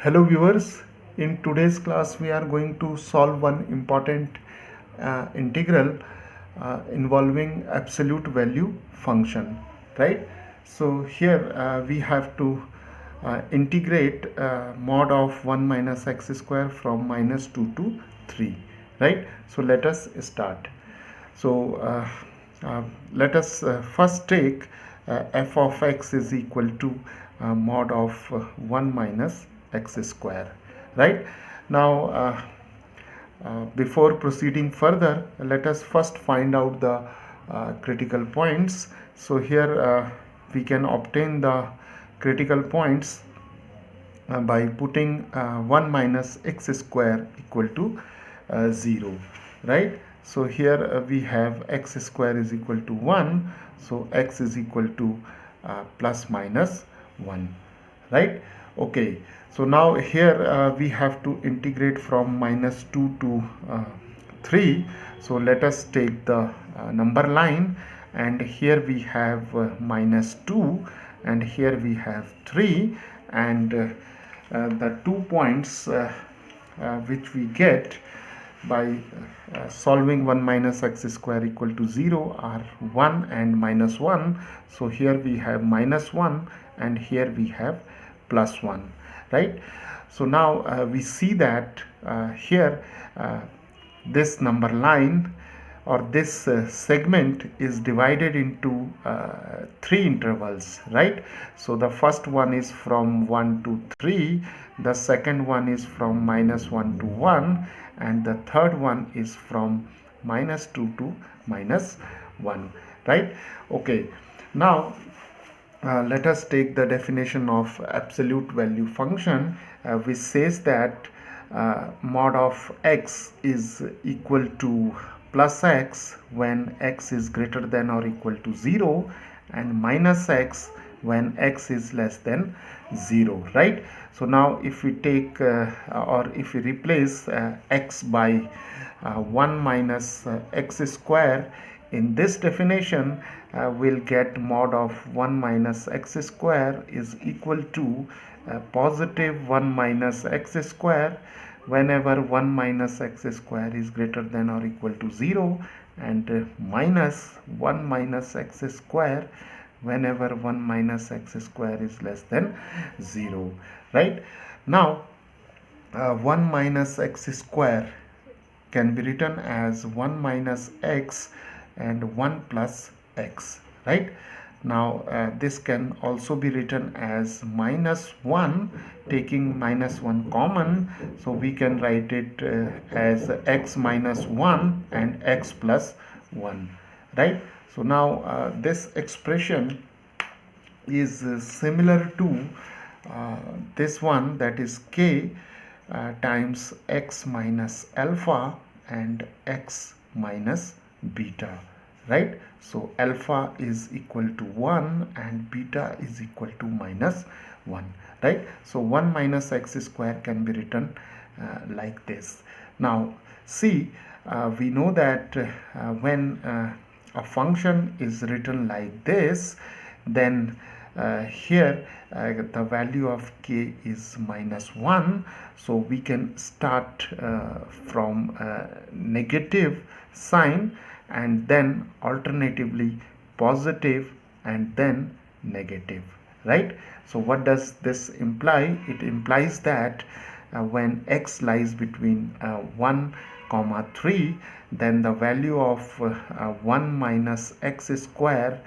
Hello viewers, in today's class we are going to solve one important integral involving absolute value function, right? So here we have to integrate mod of 1 minus x square from minus 2 to 3, right? So let us start. So let us first take f of x is equal to mod of 1 minus x square, right? Now before proceeding further, let us first find out the critical points. So here we can obtain the critical points by putting 1 minus x square equal to 0, right? So here we have x square is equal to 1, so x is equal to plus minus 1, right? Okay, so now here we have to integrate from minus 2 to 3. So let us take the number line, and here we have minus 2 and here we have 3, and the 2 points which we get by solving 1 minus x square equal to 0 are 1 and minus 1. So here we have minus 1 and here we have plus 1, right? So now we see that here this number line or this segment is divided into three intervals, right? So the first one is from 1 to 3, the second one is from minus 1 to 1, and the third one is from minus 2 to minus 1, right? Okay, now let us take the definition of absolute value function, which says that mod of x is equal to plus x when x is greater than or equal to 0, and minus x when x is less than 0, right? So now if we take or if we replace x by 1 minus x square in this definition, we'll get mod of 1 minus x square is equal to positive 1 minus x square whenever 1 minus x square is greater than or equal to 0, and minus 1 minus x square whenever 1 minus x square is less than 0, right? Now 1 minus x square can be written as 1 minus x and 1 plus x, right? Now this can also be written as minus 1, taking minus 1 common, so we can write it as x minus 1 and x plus 1, right? So now this expression is similar to this one, that is k times x minus alpha and x minus beta, right? So alpha is equal to 1 and beta is equal to minus 1, right? So 1 minus x square can be written like this. Now see, we know that when a function is written like this, then here the value of k is minus 1, so we can start from negative sign and then alternatively positive and then negative, right? So what does this imply? It implies that when x lies between 1 comma 3, then the value of 1 minus x square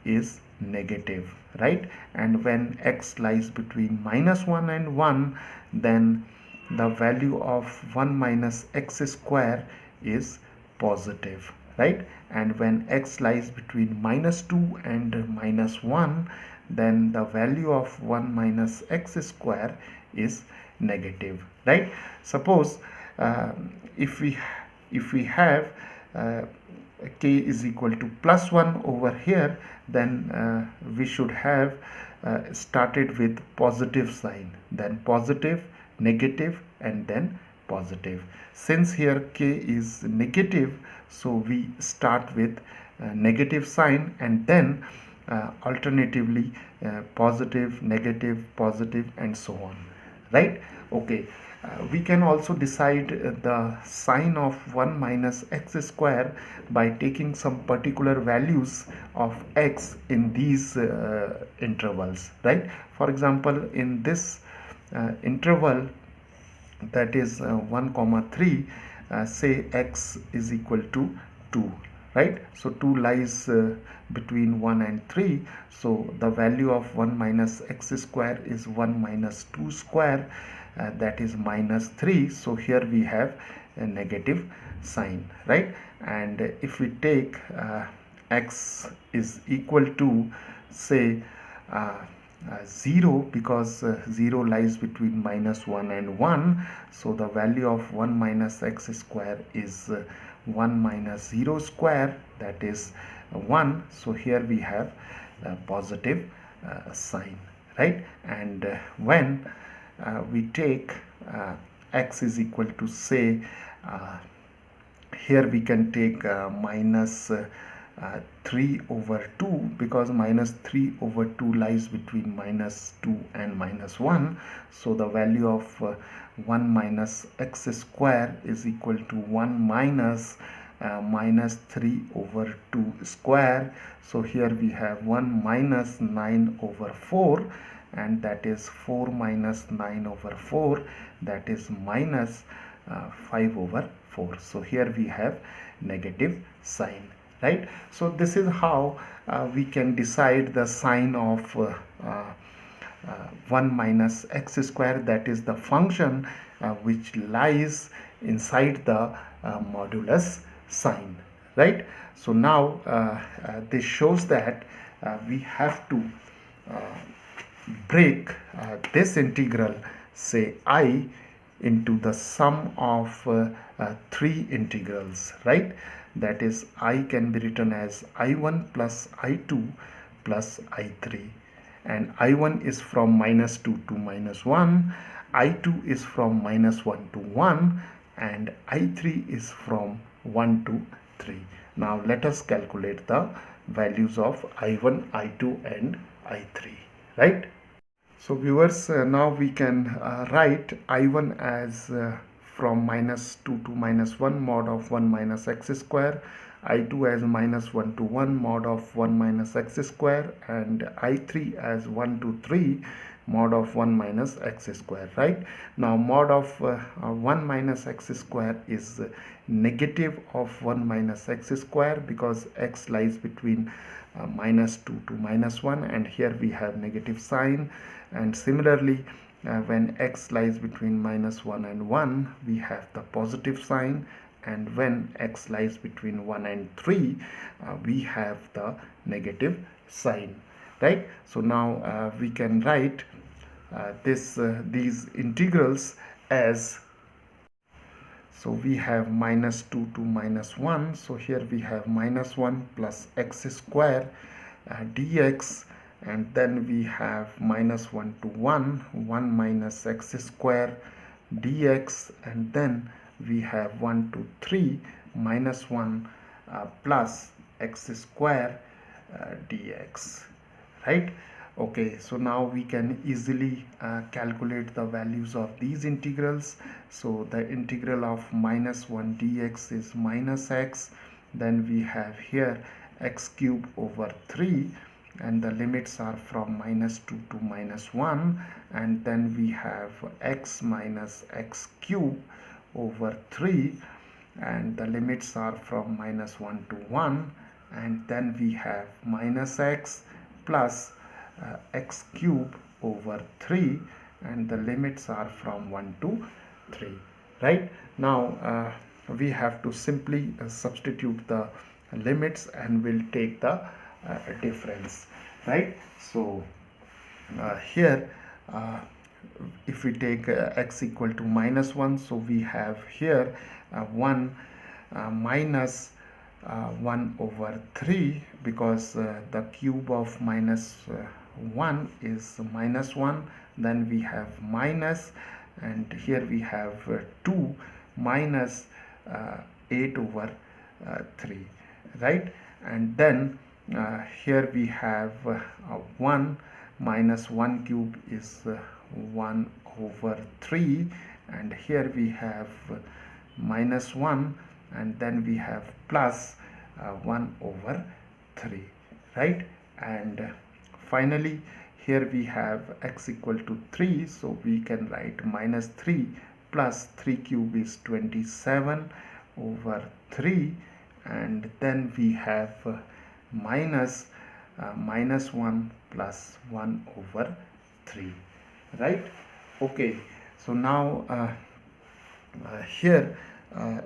is negative, right? And when x lies between minus 1 and 1, then the value of 1 minus x square is positive, right? And when x lies between minus 2 and minus 1, then the value of 1 minus x square is negative, right? Suppose if we have k is equal to plus 1 over here, then we should have started with positive sign, then positive, negative, and then positive. Since here k is negative, so we start with negative sign and then alternatively positive, negative, positive, and so on, right? Okay, we can also decide the sign of 1 minus x square by taking some particular values of x in these intervals, right? For example, in this interval, that is 1 comma 3, say x is equal to 2, right? So 2 lies between 1 and 3, so the value of 1 minus x square is 1 minus 2 square, that is minus 3. So here we have a negative sign, right? And if we take x is equal to, say, 0, because 0 lies between minus 1 and 1, so the value of 1 minus x square is 1 minus 0 square, that is 1. So here we have a positive sign, right? And when we take x is equal to, say, here we can take minus 3 over 2, because minus 3 over 2 lies between minus 2 and minus 1. So the value of 1 minus x square is equal to 1 minus minus 3 over 2 square. So here we have 1 minus 9 over 4, and that is 4 minus 9 over 4, that is minus 5 over 4. So here we have negative sign, right? So this is how we can decide the sign of 1 minus x square, that is the function which lies inside the modulus sign, right? So now this shows that we have to break this integral, say I, into the sum of three integrals, right? That is, I can be written as I1 plus I2 plus I3, and I1 is from minus 2 to minus 1, I2 is from minus 1 to 1, and I3 is from 1 to 3. Now let us calculate the values of I1, I2 and I3, right? So viewers, now we can write I1 as from minus 2 to minus 1 mod of 1 minus x square, I2 as minus 1 to 1 mod of 1 minus x square, and I3 as 1 to 3 mod of 1 minus x square, right? Now mod of 1 minus x square is negative of 1 minus x square, because x lies between minus 2 to minus 1, and here we have negative sign. And similarly, when x lies between minus 1 and 1, we have the positive sign, and when x lies between 1 and 3, we have the negative sign, right? So now we can write these integrals as, so we have minus 2 to minus 1, so here we have minus 1 plus x square dx, and then we have minus 1 to 1, 1 minus x square dx, and then we have 1 to 3 minus 1 plus x square dx, right? Okay, so now we can easily calculate the values of these integrals. So the integral of minus 1 dx is minus x, then we have here x cube over 3, and the limits are from minus 2 to minus 1, and then we have x minus x cube over 3, and the limits are from minus 1 to 1, and then we have minus x plus x cube over 3, and the limits are from 1 to 3, right? Now we have to simply substitute the limits, and we'll take the difference, right? So here if we take x equal to minus 1, so we have here 1 minus 1 over 3, because the cube of minus 1 is minus 1, then we have minus, and here we have 2 minus 8 over 3, right? And then here we have 1 minus 1 cube is 1 over 3, and here we have minus 1, and then we have plus 1 over 3, right? And finally here we have x equal to 3, so we can write minus 3 plus 3 cube is 27 over 3, and then we have minus 1 plus 1 over 3, right? Okay, so now here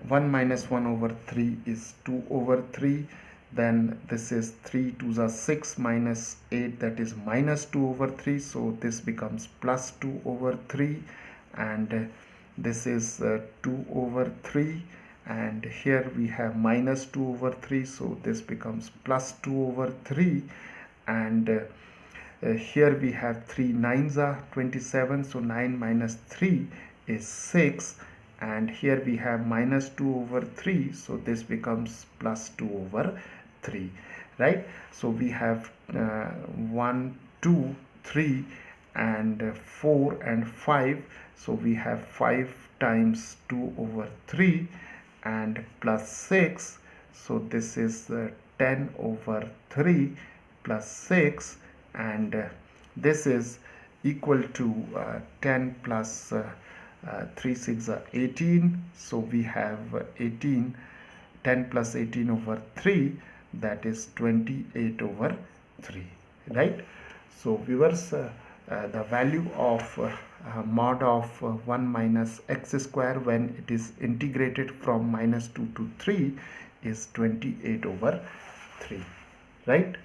1 minus 1 over 3 is 2 over 3, then this is 3 2s are 6 minus 8, that is minus 2 over 3, so this becomes plus 2 over 3, and this is 2 over 3, and here we have minus 2 over 3, so this becomes plus 2 over 3, and here we have 3 9s are 27, so 9 minus 3 is 6, and here we have minus 2 over 3, so this becomes plus 2 over 3, right? So we have 1 2 3 and 4 and 5, so we have 5 times 2 over 3 and plus 6, so this is 10 over 3 plus 6, and this is equal to 10 plus 3 6 are 18, so we have 18, 10 plus 18 over 3, that is 28 over 3, right? So viewers, the value of mod of 1 minus x square when it is integrated from minus 2 to 3 is 28 over 3, right?